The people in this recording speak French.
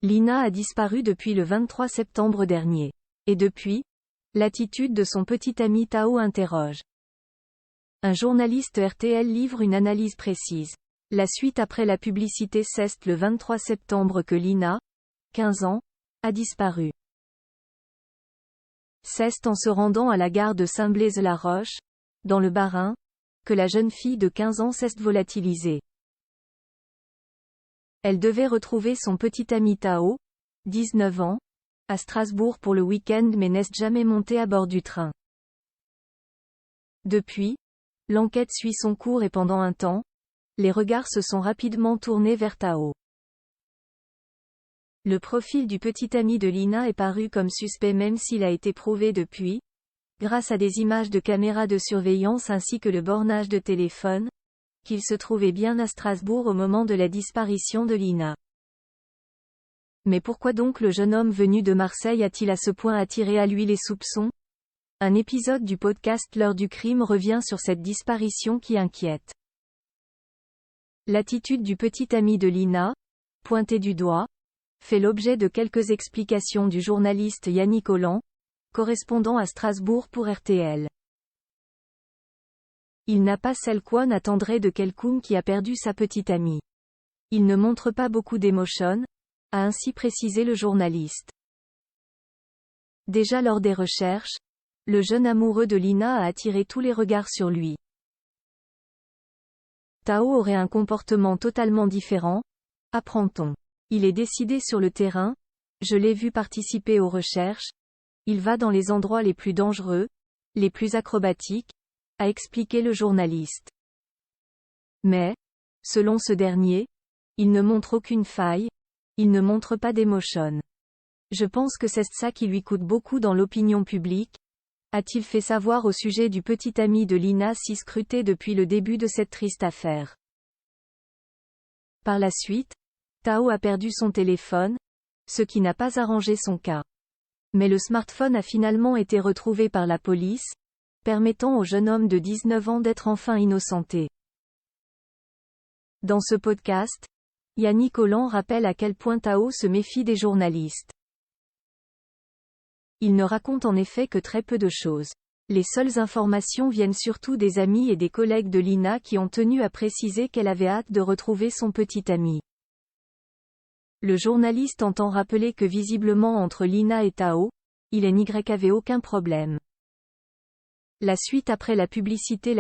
Lina a disparu depuis le 23 septembre dernier. Et depuis, l'attitude de son petit ami Tao interroge. Un journaliste RTL livre une analyse précise. La suite après la publicité ceste le 23 septembre que Lina, 15 ans, a disparu. C'est en se rendant à la gare de Saint-Blaise-la-Roche, dans le Bas-Rhin, que la jeune fille de 15 ans s'est volatilisée. Elle devait retrouver son petit ami Tao, 19 ans, à Strasbourg pour le week-end mais n'est jamais montée à bord du train. Depuis, l'enquête suit son cours et pendant un temps, les regards se sont rapidement tournés vers Tao. Le profil du petit ami de Lina est paru comme suspect même s'il a été prouvé depuis, grâce à des images de caméras de surveillance ainsi que le bornage de téléphone, qu'il se trouvait bien à Strasbourg au moment de la disparition de Lina. Mais pourquoi donc le jeune homme venu de Marseille a-t-il à ce point attiré à lui les soupçons? Un épisode du podcast L'heure du crime revient sur cette disparition qui inquiète. L'attitude du petit ami de Lina, pointé du doigt, fait l'objet de quelques explications du journaliste Yannick Holland, correspondant à Strasbourg pour RTL. Il n'a pas celle qu'on attendrait de quelqu'un qui a perdu sa petite amie. Il ne montre pas beaucoup d'émotion, a ainsi précisé le journaliste. Déjà lors des recherches, le jeune amoureux de Lina a attiré tous les regards sur lui. Tao aurait un comportement totalement différent, apprend-on. Il est décidé sur le terrain, je l'ai vu participer aux recherches, il va dans les endroits les plus dangereux, les plus acrobatiques, a expliqué le journaliste. Mais, selon ce dernier, il ne montre aucune faille, il ne montre pas d'émotion. Je pense que c'est ça qui lui coûte beaucoup dans l'opinion publique, a-t-il fait savoir au sujet du petit ami de Lina si scruté depuis le début de cette triste affaire. Par la suite, Tao a perdu son téléphone, ce qui n'a pas arrangé son cas. Mais le smartphone a finalement été retrouvé par la police, permettant au jeune homme de 19 ans d'être enfin innocenté. Dans ce podcast, Yannick Holland rappelle à quel point Tao se méfie des journalistes. Il ne raconte en effet que très peu de choses. Les seules informations viennent surtout des amis et des collègues de Lina qui ont tenu à préciser qu'elle avait hâte de retrouver son petit ami. Le journaliste entend rappeler que visiblement entre Lina et Tao, il n'y avait aucun problème. La suite après la publicité.